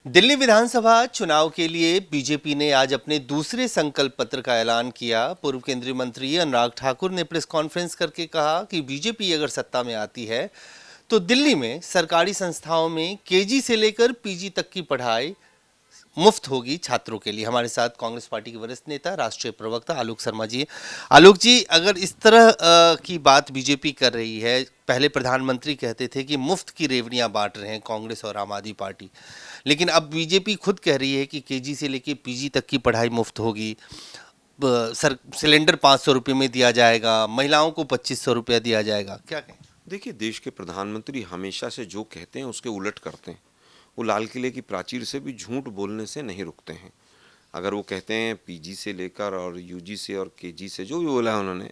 दिल्ली विधानसभा चुनाव के लिए बीजेपी ने आज अपने दूसरे संकल्प पत्र का ऐलान किया। पूर्व केंद्रीय मंत्री अनुराग ठाकुर ने प्रेस कॉन्फ्रेंस करके कहा कि बीजेपी अगर सत्ता में आती है तो दिल्ली में सरकारी संस्थाओं में केजी से लेकर पीजी तक की पढ़ाई मुफ्त होगी छात्रों के लिए। हमारे साथ कांग्रेस पार्टी के वरिष्ठ नेता राष्ट्रीय प्रवक्ता आलोक शर्मा जी। आलोक जी, अगर इस तरह की बात बीजेपी कर रही है, पहले प्रधानमंत्री कहते थे कि मुफ्त की रेवड़ियां बांट रहे हैं कांग्रेस और आम आदमी पार्टी, लेकिन अब बीजेपी खुद कह रही है कि केजी से लेकर पीजी तक की पढ़ाई मुफ्त होगी। सर, सिलेंडर 500 रुपये में दिया जाएगा, महिलाओं को 2500 रुपया दिया जाएगा। क्या कहें? देखिए, देश के प्रधानमंत्री हमेशा से जो कहते हैं उसके उलट करते हैं। वो लाल किले की प्राचीर से भी झूठ बोलने से नहीं रुकते हैं। अगर वो कहते हैं पीजी से लेकर और यूजी से और केजी से, जो भी बोला है उन्होंने,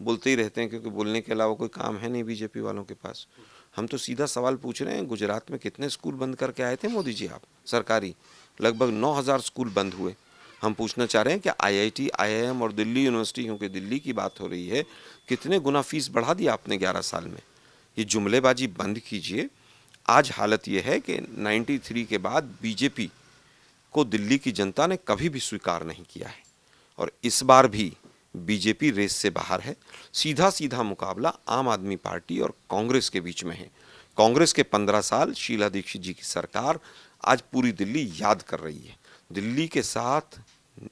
बोलते ही रहते हैं, क्योंकि बोलने के अलावा कोई काम है नहीं बीजेपी वालों के पास। हम तो सीधा सवाल पूछ रहे हैं, गुजरात में कितने स्कूल बंद करके आए थे मोदी जी आप? सरकारी लगभग 9,000 स्कूल बंद हुए। हम पूछना चाह रहे हैं कि आईआईटी, आईआईएम और दिल्ली यूनिवर्सिटी, क्योंकि दिल्ली की बात हो रही है, कितने गुना फीस बढ़ा दिया आपने 11 साल में? ये जुमलेबाजी बंद कीजिए। आज हालत ये है कि 93 के बाद बीजेपी को दिल्ली की जनता ने कभी भी स्वीकार नहीं किया है और इस बार भी बीजेपी रेस से बाहर है। सीधा सीधा मुकाबला आम आदमी पार्टी और कांग्रेस के बीच में है। कांग्रेस के 15 साल, शीला दीक्षित जी की सरकार आज पूरी दिल्ली याद कर रही है। दिल्ली के साथ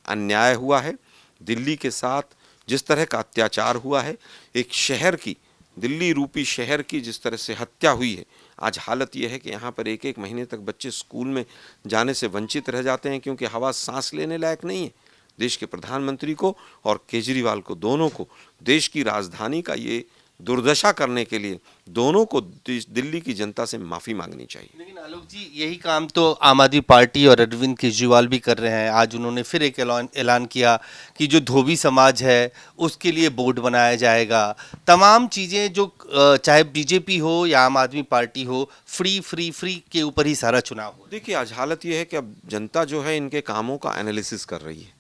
अन्याय हुआ है, दिल्ली के साथ जिस तरह का अत्याचार हुआ है, एक शहर की, दिल्ली रूपी शहर की जिस तरह से हत्या हुई है, आज हालत यह है कि यहाँ पर एक एक महीने तक बच्चे स्कूल में जाने से वंचित रह जाते हैं, क्योंकि हवा सांस लेने लायक नहीं है। देश के प्रधानमंत्री को और केजरीवाल को, दोनों को देश की राजधानी का ये दुर्दशा करने के लिए दोनों को दिल्ली की जनता से माफ़ी मांगनी चाहिए। लेकिन आलोक जी, यही काम तो आम आदमी पार्टी और अरविंद केजरीवाल भी कर रहे हैं। आज उन्होंने फिर एक ऐलान किया कि जो धोबी समाज है उसके लिए बोर्ड बनाया जाएगा। तमाम चीज़ें जो चाहे बीजेपी हो या आम आदमी पार्टी हो, फ्री फ्री फ्री के ऊपर ही सारा चुनाव हो। देखिए, आज हालत यह है कि अब जनता जो है इनके कामों का एनालिसिस कर रही है।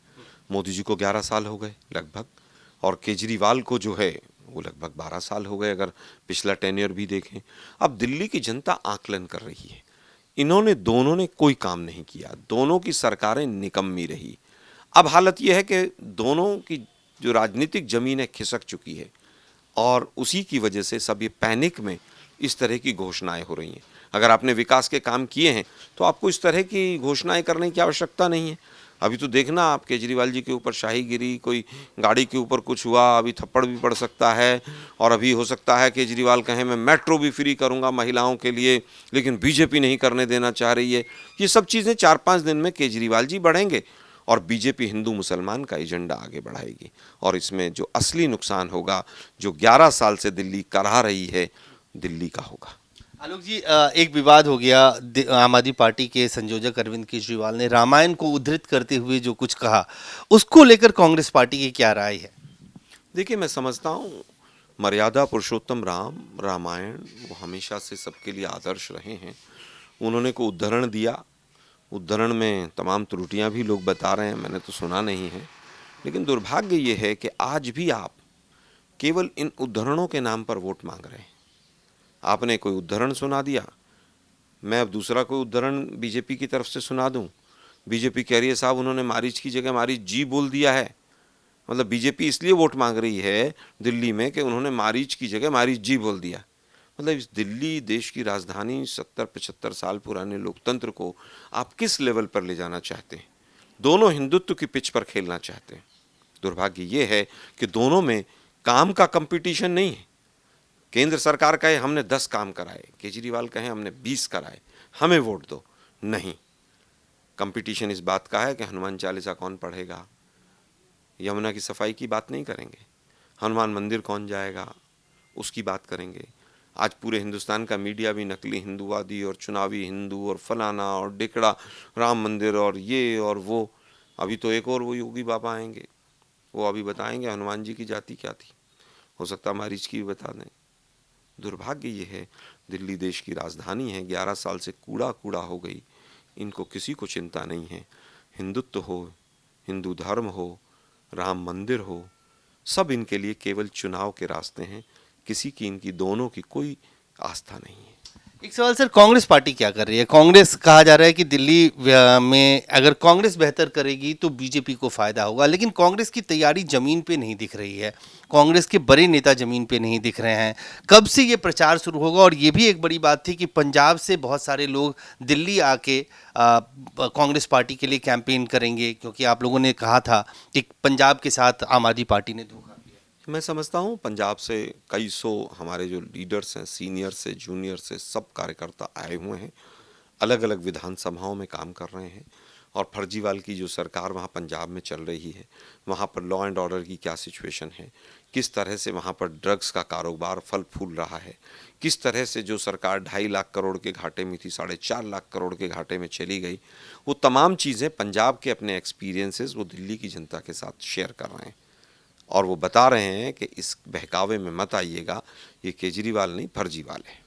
मोदी जी को 11 साल हो गए लगभग, और केजरीवाल को जो है वो लगभग 12 साल हो गए, अगर पिछला टेन्योर भी देखें। अब दिल्ली की जनता आकलन कर रही है। इन्होंने दोनों ने कोई काम नहीं किया, दोनों की सरकारें निकम्मी रही। अब हालत यह है कि दोनों की जो राजनीतिक जमीन है खिसक चुकी है और उसी की वजह से सब ये पैनिक में इस तरह की घोषणाएं हो रही हैं। अगर आपने विकास के काम किए हैं तो आपको इस तरह की घोषणाएं करने की आवश्यकता नहीं है। अभी तो देखना आप, केजरीवाल जी के ऊपर शाही गिरी, कोई गाड़ी के ऊपर कुछ हुआ, अभी थप्पड़ भी पड़ सकता है। और अभी हो सकता है केजरीवाल कहें मैं मेट्रो भी फ्री करूंगा महिलाओं के लिए, लेकिन बीजेपी नहीं करने देना चाह रही है। ये सब चीज़ें 4-5 दिन में केजरीवाल जी बढ़ेंगे और बीजेपी हिंदू मुसलमान का एजेंडा आगे बढ़ाएगी। और इसमें जो असली नुकसान होगा, जो 11 साल से दिल्ली करा रही है, दिल्ली का होगा। आलोक जी, एक विवाद हो गया। आम आदमी पार्टी के संयोजक अरविंद केजरीवाल ने रामायण को उद्धृत करते हुए जो कुछ कहा, उसको लेकर कांग्रेस पार्टी की क्या राय है? देखिए, मैं समझता हूँ मर्यादा पुरुषोत्तम राम, रामायण, वो हमेशा से सबके लिए आदर्श रहे हैं। उन्होंने को उद्धरण दिया, उद्धरण में तमाम त्रुटियां भी लोग बता रहे हैं, मैंने तो सुना नहीं है। लेकिन दुर्भाग्य ये है कि आज भी आप केवल इन उद्धरणों के नाम पर वोट मांग रहे हैं। आपने कोई उद्धरण सुना दिया, मैं अब दूसरा कोई उद्धरण बीजेपी की तरफ से सुना दूं। बीजेपी कह रही है साहब उन्होंने मारीच की जगह मारीच जी बोल दिया है। मतलब बीजेपी इसलिए वोट मांग रही है दिल्ली में कि उन्होंने मारीच की जगह मारीच जी बोल दिया। मतलब इस दिल्ली देश की राजधानी, 70-75 साल पुराने लोकतंत्र को आप किस लेवल पर ले जाना चाहते हैं? दोनों हिंदुत्व की पिच पर खेलना चाहते हैं। दुर्भाग्य ये है कि दोनों में काम का कंपटीशन नहीं है। केंद्र सरकार कहे हमने 10 काम कराए, केजरीवाल कहे हमने 20 कराए, हमें वोट दो। नहीं, कंपटीशन इस बात का है कि हनुमान चालीसा कौन पढ़ेगा, यमुना की सफाई की बात नहीं करेंगे, हनुमान मंदिर कौन जाएगा उसकी बात करेंगे। आज पूरे हिंदुस्तान का मीडिया भी नकली हिंदूवादी और चुनावी हिंदू और फलाना और डिकड़ा, राम मंदिर और ये और वो। अभी तो एक और वो योगी बाबा आएंगे, वो अभी बताएंगे हनुमान जी की जाति क्या थी, हो सकता मारीच की भी बता दें। दुर्भाग्य ये है, दिल्ली देश की राजधानी है, 11 साल से कूड़ा कूड़ा हो गई, इनको किसी को चिंता नहीं है। हिंदुत्व हो, हिंदू धर्म हो, राम मंदिर हो, सब इनके लिए केवल चुनाव के रास्ते हैं। किसी की, इनकी दोनों की कोई आस्था नहीं है। एक सवाल सर, कांग्रेस पार्टी क्या कर रही है? कांग्रेस, कहा जा रहा है कि दिल्ली में अगर कांग्रेस बेहतर करेगी तो बीजेपी को फायदा होगा, लेकिन कांग्रेस की तैयारी जमीन पे नहीं दिख रही है। कांग्रेस के बड़े नेता जमीन पे नहीं दिख रहे हैं। कब से ये प्रचार शुरू होगा? और ये भी एक बड़ी बात थी कि पंजाब से बहुत सारे लोग दिल्ली आके कांग्रेस पार्टी के लिए कैंपेन करेंगे, क्योंकि आप लोगों ने कहा था कि पंजाब के साथ आम आदमी पार्टी ने धोखा किया। मैं समझता हूँ पंजाब से कई सौ हमारे जो लीडर्स हैं, सीनियर से जूनियर से सब कार्यकर्ता आए हुए हैं, अलग अलग विधानसभाओं में काम कर रहे हैं। और फर्जीवाल की जो सरकार वहाँ पंजाब में चल रही है, वहाँ पर लॉ एंड ऑर्डर की क्या सिचुएशन है, किस तरह से वहाँ पर ड्रग्स का कारोबार फल फूल रहा है, किस तरह से जो सरकार 2.5 लाख करोड़ के घाटे में थी 4.5 लाख करोड़ के घाटे में चली गई, वो तमाम चीज़ें पंजाब के अपने एक्सपीरियंसेस वो दिल्ली की जनता के साथ शेयर कर रहे हैं। और वो बता रहे हैं कि इस बहकावे में मत आइएगा, ये केजरीवाल नहीं फर्जीवाल है।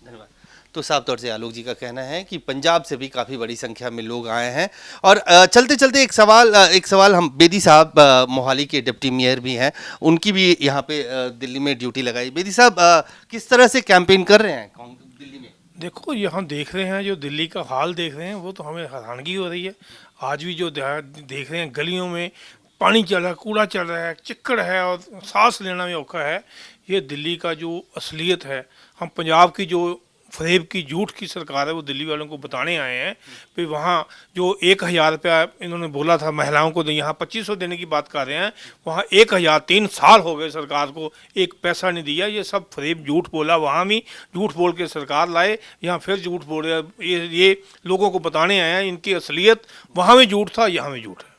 धन्यवाद। तो साफ तौर से आलोक जी का कहना है कि पंजाब से भी काफ़ी बड़ी संख्या में लोग आए हैं। और चलते चलते एक सवाल हम बेदी साहब, मोहाली के डिप्टी मेयर भी हैं, उनकी भी यहाँ पे दिल्ली में ड्यूटी लगाई। बेदी साहब, किस तरह से कैंपेन कर रहे हैं दिल्ली में? देखो, यहाँ देख रहे हैं, जो दिल्ली का हाल देख रहे हैं, वो तो हमें हैरानगी हो रही है। आज भी जो देख रहे हैं, गलियों में पानी चल रहा है, कूड़ा चल रहा है, चिक्कड़ है और सांस लेना भी औखा है। ये दिल्ली का जो असलियत है, हम पंजाब की जो फरेब की झूठ की सरकार है वो दिल्ली वालों को बताने आए हैं। फिर वहाँ जो 1,000 रुपया इन्होंने बोला था महिलाओं को, यहाँ 2500 देने की बात कर रहे हैं। वहाँ 1,000 3 साल हो गए सरकार को, एक पैसा नहीं दिया। ये सब फरेब झूठ बोला, वहाँ भी झूठ बोल के सरकार लाए, यहाँ फिर झूठ बोल रहे हैं। ये लोगों को बताने आए हैं इनकी असलियत। वहाँ भी झूठ था, यहाँ भी झूठ है।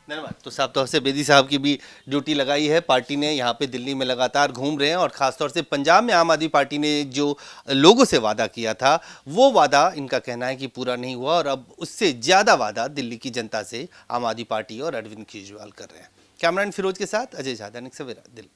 धन्यवाद। तो साफ तौर से बेदी साहब की भी ड्यूटी लगाई है पार्टी ने, यहाँ पे दिल्ली में लगातार घूम रहे हैं। और खासतौर से पंजाब में आम आदमी पार्टी ने जो लोगों से वादा किया था, वो वादा इनका कहना है कि पूरा नहीं हुआ, और अब उससे ज़्यादा वादा दिल्ली की जनता से आम आदमी पार्टी और अरविंद केजरीवाल कर रहे हैं। कैमरामैन फिरोज के साथ अजय झादानिक सवेरा, दिल्ली।